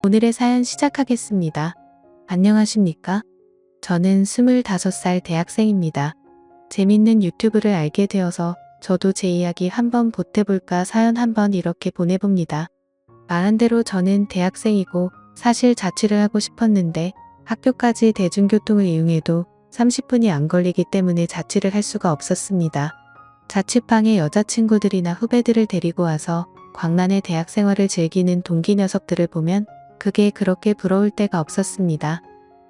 오늘의 사연 시작하겠습니다. 안녕하십니까? 저는 25살 대학생입니다. 재밌는 유튜브를 알게 되어서 저도 제 이야기 한번 보태볼까 사연 한번 이렇게 보내봅니다. 말한 대로 저는 대학생이고 사실 자취를 하고 싶었는데 학교까지 대중교통을 이용해도 30분이 안 걸리기 때문에 자취를 할 수가 없었습니다. 자취방에 여자친구들이나 후배들을 데리고 와서 광란의 대학 생활을 즐기는 동기 녀석들을 보면 그게 그렇게 부러울 때가 없었습니다.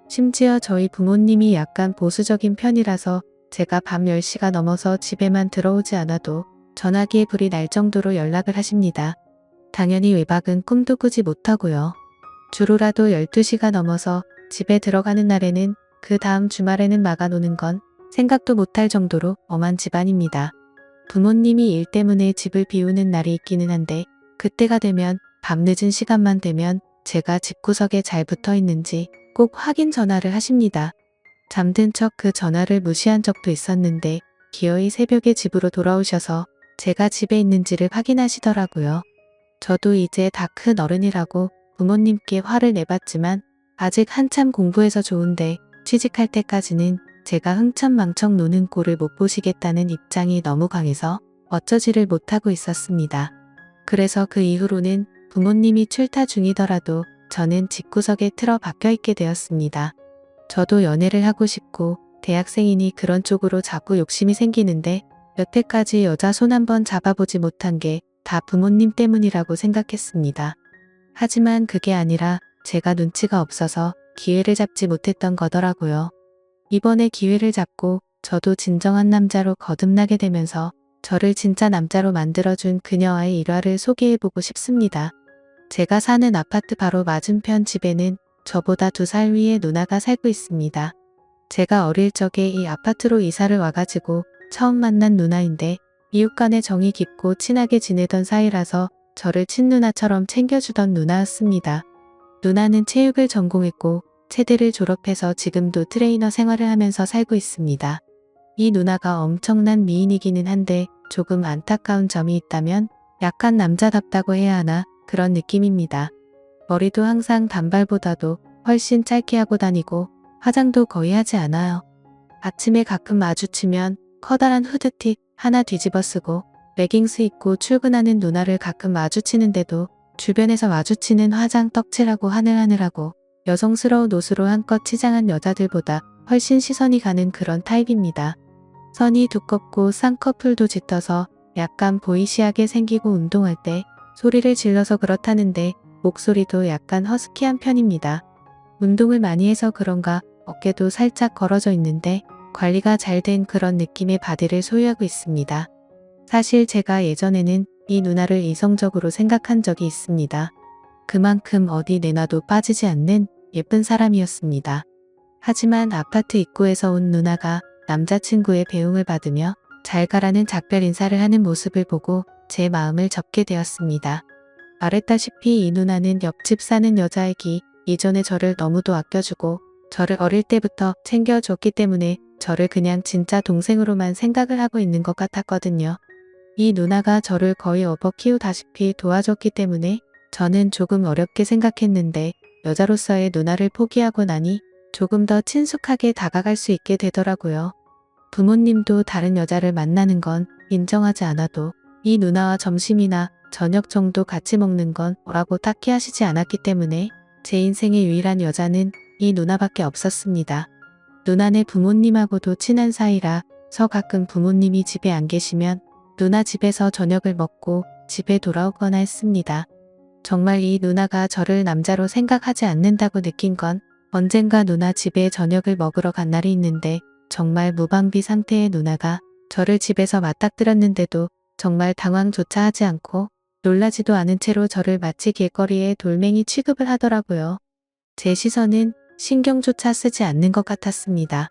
심지어 저희 부모님이 약간 보수적인 편이라서 제가 밤 10시가 넘어서 집에만 들어오지 않아도 전화기에 불이 날 정도로 연락을 하십니다. 당연히 외박은 꿈도 꾸지 못하고요. 주로라도 12시가 넘어서 집에 들어가는 날에는 그 다음 주말에는 막아놓는 건 생각도 못할 정도로 엄한 집안입니다. 부모님이 일 때문에 집을 비우는 날이 있기는 한데 그때가 되면 밤늦은 시간만 되면 제가 집구석에 잘 붙어 있는지 꼭 확인 전화를 하십니다. 잠든 척 그 전화를 무시한 적도 있었는데 기어이 새벽에 집으로 돌아오셔서 제가 집에 있는지를 확인하시더라고요. 저도 이제 다 큰 어른이라고 부모님께 화를 내봤지만 아직 한참 공부해서 좋은데 취직할 때까지는 제가 흥청망청 노는 꼴을 못 보시겠다는 입장이 너무 강해서 어쩌지를 못하고 있었습니다. 그래서 그 이후로는 부모님이 출타 중이더라도 저는 집구석에 틀어박혀 있게 되었습니다. 저도 연애를 하고 싶고 대학생이니 그런 쪽으로 자꾸 욕심이 생기는데 여태까지 여자 손 한번 잡아보지 못한 게 다 부모님 때문이라고 생각했습니다. 하지만 그게 아니라 제가 눈치가 없어서 기회를 잡지 못했던 거더라고요. 이번에 기회를 잡고 저도 진정한 남자로 거듭나게 되면서 저를 진짜 남자로 만들어준 그녀와의 일화를 소개해보고 싶습니다. 제가 사는 아파트 바로 맞은편 집에는 저보다 2살 위의 누나가 살고 있습니다. 제가 어릴 적에 이 아파트로 이사를 와가지고 처음 만난 누나인데 이웃 간의 정이 깊고 친하게 지내던 사이라서 저를 친누나처럼 챙겨주던 누나였습니다. 누나는 체육을 전공했고 체대를 졸업해서 지금도 트레이너 생활을 하면서 살고 있습니다. 이 누나가 엄청난 미인이기는 한데 조금 안타까운 점이 있다면 약간 남자답다고 해야 하나 그런 느낌입니다. 머리도 항상 단발보다도 훨씬 짧게 하고 다니고 화장도 거의 하지 않아요. 아침에 가끔 마주치면 커다란 후드티 하나 뒤집어 쓰고 레깅스 입고 출근하는 누나를 가끔 마주치는데도 주변에서 마주치는 화장 떡칠하고 하늘하늘하고 여성스러운 옷으로 한껏 치장한 여자들보다 훨씬 시선이 가는 그런 타입입니다. 선이 두껍고 쌍꺼풀도 짙어서 약간 보이시하게 생기고 운동할 때 소리를 질러서 그렇다는데 목소리도 약간 허스키한 편입니다. 운동을 많이 해서 그런가 어깨도 살짝 걸어져 있는데 관리가 잘 된 그런 느낌의 바디를 소유하고 있습니다. 사실 제가 예전에는 이 누나를 이성적으로 생각한 적이 있습니다. 그만큼 어디 내놔도 빠지지 않는 예쁜 사람이었습니다. 하지만 아파트 입구에서 온 누나가 남자친구의 배웅을 받으며 잘 가라는 작별 인사를 하는 모습을 보고 제 마음을 접게 되었습니다. 말했다시피 이 누나는 옆집 사는 여자애기 이전에 저를 너무도 아껴주고 저를 어릴 때부터 챙겨줬기 때문에 저를 그냥 진짜 동생으로만 생각을 하고 있는 것 같았거든요. 이 누나가 저를 거의 업어 키우다시피 도와줬기 때문에 저는 조금 어렵게 생각했는데 여자로서의 누나를 포기하고 나니 조금 더 친숙하게 다가갈 수 있게 되더라고요. 부모님도 다른 여자를 만나는 건 인정하지 않아도 이 누나와 점심이나 저녁 정도 같이 먹는 건 뭐라고 딱히 하시지 않았기 때문에 제 인생의 유일한 여자는 이 누나밖에 없었습니다. 누나네 부모님하고도 친한 사이라서 가끔 부모님이 집에 안 계시면 누나 집에서 저녁을 먹고 집에 돌아오거나 했습니다. 정말 이 누나가 저를 남자로 생각하지 않는다고 느낀 건 언젠가 누나 집에 저녁을 먹으러 간 날이 있는데 정말 무방비 상태의 누나가 저를 집에서 맞닥뜨렸는데도 정말 당황조차 하지 않고 놀라지도 않은 채로 저를 마치 길거리에 돌멩이 취급을 하더라고요. 제 시선은 신경조차 쓰지 않는 것 같았습니다.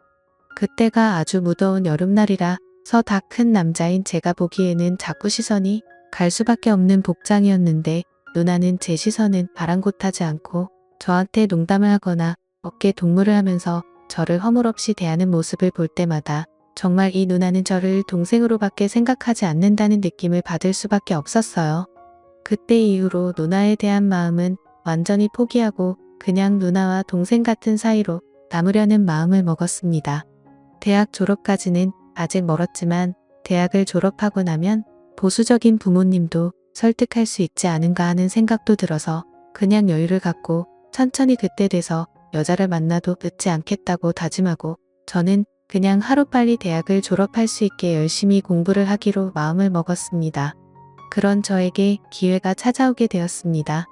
그때가 아주 무더운 여름날이라 서 다 큰 남자인 제가 보기에는 자꾸 시선이 갈 수밖에 없는 복장이었는데 누나는 제 시선은 아랑곳하지 않고 저한테 농담을 하거나 어깨 동무를 하면서 저를 허물없이 대하는 모습을 볼 때마다 정말 이 누나는 저를 동생으로밖에 생각하지 않는다는 느낌을 받을 수밖에 없었어요. 그때 이후로 누나에 대한 마음은 완전히 포기하고 그냥 누나와 동생 같은 사이로 남으려는 마음을 먹었습니다. 대학 졸업까지는 아직 멀었지만 대학을 졸업하고 나면 보수적인 부모님도 설득할 수 있지 않은가 하는 생각도 들어서 그냥 여유를 갖고 천천히 그때 돼서 여자를 만나도 늦지 않겠다고 다짐하고 저는 그냥 하루빨리 대학을 졸업할 수 있게 열심히 공부를 하기로 마음을 먹었습니다. 그런 저에게 기회가 찾아오게 되었습니다.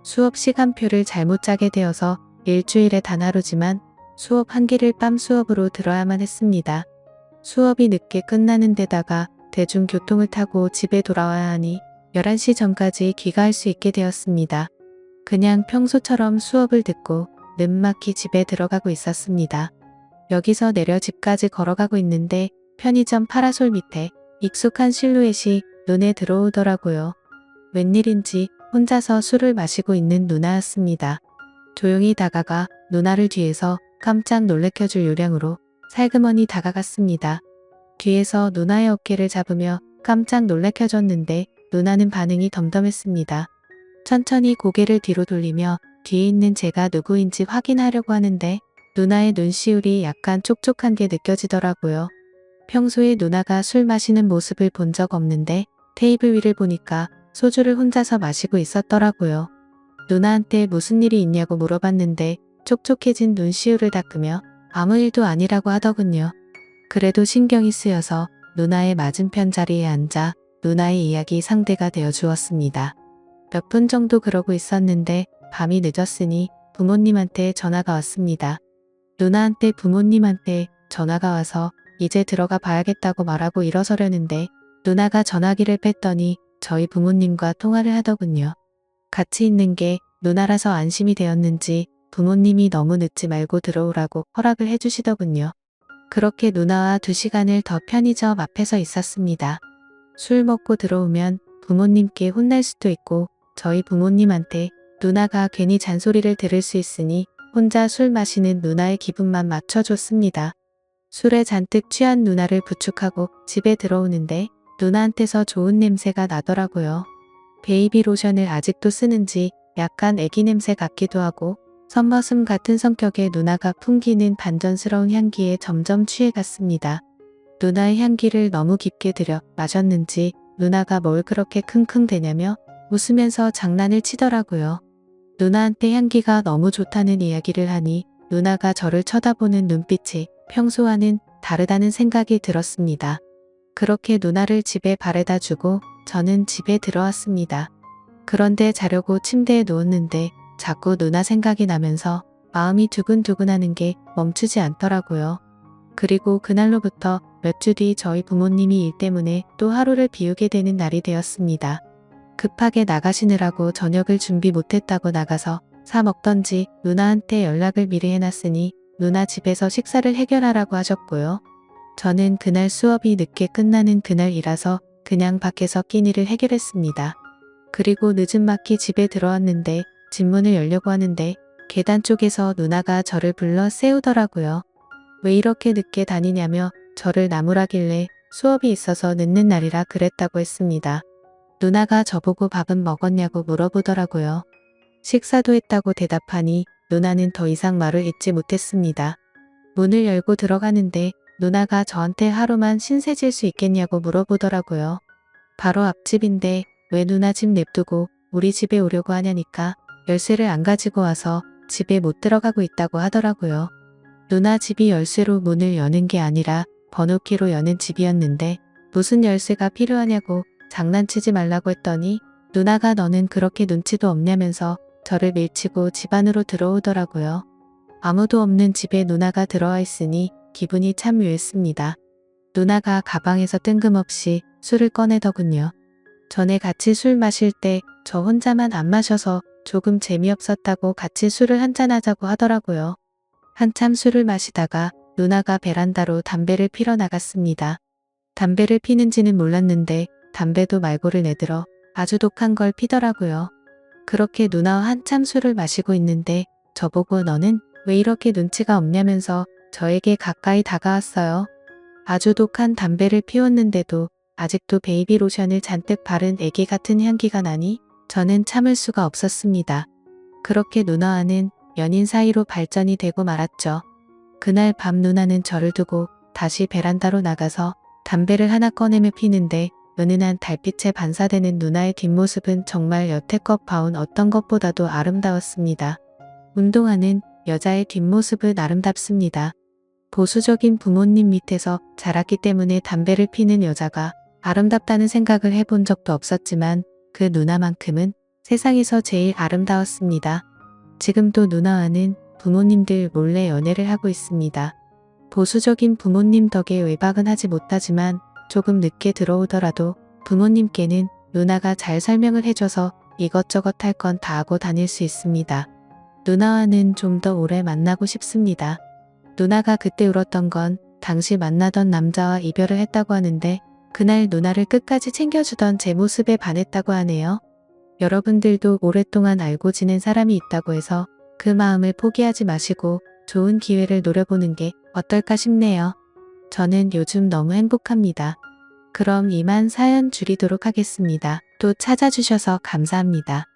수업 시간표를 잘못 짜게 되어서 일주일에 단 하루지만 수업 한 개를 밤 수업으로 들어야만 했습니다. 수업이 늦게 끝나는 데다가 대중교통을 타고 집에 돌아와야 하니 11시 전까지 귀가할 수 있게 되었습니다. 그냥 평소처럼 수업을 듣고 늦막히 집에 들어가고 있었습니다. 여기서 내려 집까지 걸어가고 있는데 편의점 파라솔 밑에 익숙한 실루엣이 눈에 들어오더라고요. 웬일인지 혼자서 술을 마시고 있는 누나였습니다. 조용히 다가가 누나를 뒤에서 깜짝 놀래켜줄 요량으로 살그머니 다가갔습니다. 뒤에서 누나의 어깨를 잡으며 깜짝 놀래켜줬는데 누나는 반응이 덤덤했습니다. 천천히 고개를 뒤로 돌리며 뒤에 있는 제가 누구인지 확인하려고 하는데 누나의 눈시울이 약간 촉촉한 게 느껴지더라고요. 평소에 누나가 술 마시는 모습을 본 적 없는데 테이블 위를 보니까 소주를 혼자서 마시고 있었더라고요. 누나한테 무슨 일이 있냐고 물어봤는데 촉촉해진 눈시울을 닦으며 아무 일도 아니라고 하더군요. 그래도 신경이 쓰여서 누나의 맞은편 자리에 앉아 누나의 이야기 상대가 되어 주었습니다. 몇 분 정도 그러고 있었는데 밤이 늦었으니 부모님한테 전화가 왔습니다. 누나한테 부모님한테 전화가 와서 이제 들어가 봐야겠다고 말하고 일어서려는데 누나가 전화기를 뺐더니 저희 부모님과 통화를 하더군요. 같이 있는 게 누나라서 안심이 되었는지 부모님이 너무 늦지 말고 들어오라고 허락을 해주시더군요. 그렇게 누나와 2시간을 더 편의점 앞에서 있었습니다. 술 먹고 들어오면 부모님께 혼날 수도 있고 저희 부모님한테 누나가 괜히 잔소리를 들을 수 있으니 혼자 술 마시는 누나의 기분만 맞춰줬습니다. 술에 잔뜩 취한 누나를 부축하고 집에 들어오는데 누나한테서 좋은 냄새가 나더라고요. 베이비 로션을 아직도 쓰는지 약간 애기 냄새 같기도 하고 선머슴 같은 성격의 누나가 풍기는 반전스러운 향기에 점점 취해갔습니다. 누나의 향기를 너무 깊게 들여 마셨는지 누나가 뭘 그렇게 킁킁대냐며 웃으면서 장난을 치더라고요. 누나한테 향기가 너무 좋다는 이야기를 하니 누나가 저를 쳐다보는 눈빛이 평소와는 다르다는 생각이 들었습니다. 그렇게 누나를 집에 바래다 주고 저는 집에 들어왔습니다. 그런데 자려고 침대에 누웠는데 자꾸 누나 생각이 나면서 마음이 두근두근하는 게 멈추지 않더라고요. 그리고 그날로부터 몇 주 뒤 저희 부모님이 일 때문에 또 하루를 비우게 되는 날이 되었습니다. 급하게 나가시느라고 저녁을 준비 못했다고 나가서 사 먹던지 누나한테 연락을 미리 해놨으니 누나 집에서 식사를 해결하라고 하셨고요. 저는 그날 수업이 늦게 끝나는 그날이라서 그냥 밖에서 끼니를 해결했습니다. 그리고 늦은막히 집에 들어왔는데 집문을 열려고 하는데 계단 쪽에서 누나가 저를 불러 세우더라고요. 왜 이렇게 늦게 다니냐며 저를 나무라길래 수업이 있어서 늦는 날이라 그랬다고 했습니다. 누나가 저보고 밥은 먹었냐고 물어보더라고요. 식사도 했다고 대답하니 누나는 더 이상 말을 잇지 못했습니다. 문을 열고 들어가는데 누나가 저한테 하루만 신세질 수 있겠냐고 물어보더라고요. 바로 앞집인데 왜 누나 집 냅두고 우리 집에 오려고 하냐니까 열쇠를 안 가지고 와서 집에 못 들어가고 있다고 하더라고요. 누나 집이 열쇠로 문을 여는 게 아니라 번호키로 여는 집이었는데 무슨 열쇠가 필요하냐고 장난치지 말라고 했더니 누나가 너는 그렇게 눈치도 없냐면서 저를 밀치고 집 안으로 들어오더라고요. 아무도 없는 집에 누나가 들어와 있으니 기분이 참 묘했습니다. 누나가 가방에서 뜬금없이 술을 꺼내더군요. 전에 같이 술 마실 때 저 혼자만 안 마셔서 조금 재미없었다고 같이 술을 한잔하자고 하더라고요. 한참 술을 마시다가 누나가 베란다로 담배를 피러 나갔습니다. 담배를 피는지는 몰랐는데 담배도 말고를 내들어 아주 독한 걸 피더라고요. 그렇게 누나와 한참 술을 마시고 있는데 저보고 너는 왜 이렇게 눈치가 없냐면서 저에게 가까이 다가왔어요. 아주 독한 담배를 피웠는데도 아직도 베이비 로션을 잔뜩 바른 애기 같은 향기가 나니 저는 참을 수가 없었습니다. 그렇게 누나와는 연인 사이로 발전이 되고 말았죠. 그날 밤 누나는 저를 두고 다시 베란다로 나가서 담배를 하나 꺼내며 피는데 은은한 달빛에 반사되는 누나의 뒷모습은 정말 여태껏 봐온 어떤 것보다도 아름다웠습니다. 운동하는 여자의 뒷모습은 아름답습니다. 보수적인 부모님 밑에서 자랐기 때문에 담배를 피는 여자가 아름답다는 생각을 해본 적도 없었지만 그 누나만큼은 세상에서 제일 아름다웠습니다. 지금도 누나와는 부모님들 몰래 연애를 하고 있습니다. 보수적인 부모님 덕에 외박은 하지 못하지만 조금 늦게 들어오더라도 부모님께는 누나가 잘 설명을 해줘서 이것저것 할 건 다 하고 다닐 수 있습니다. 누나와는 좀 더 오래 만나고 싶습니다. 누나가 그때 울었던 건 당시 만나던 남자와 이별을 했다고 하는데 그날 누나를 끝까지 챙겨주던 제 모습에 반했다고 하네요. 여러분들도 오랫동안 알고 지낸 사람이 있다고 해서 그 마음을 포기하지 마시고 좋은 기회를 노려보는 게 어떨까 싶네요. 저는 요즘 너무 행복합니다. 그럼 이만 사연 줄이도록 하겠습니다. 또 찾아주셔서 감사합니다.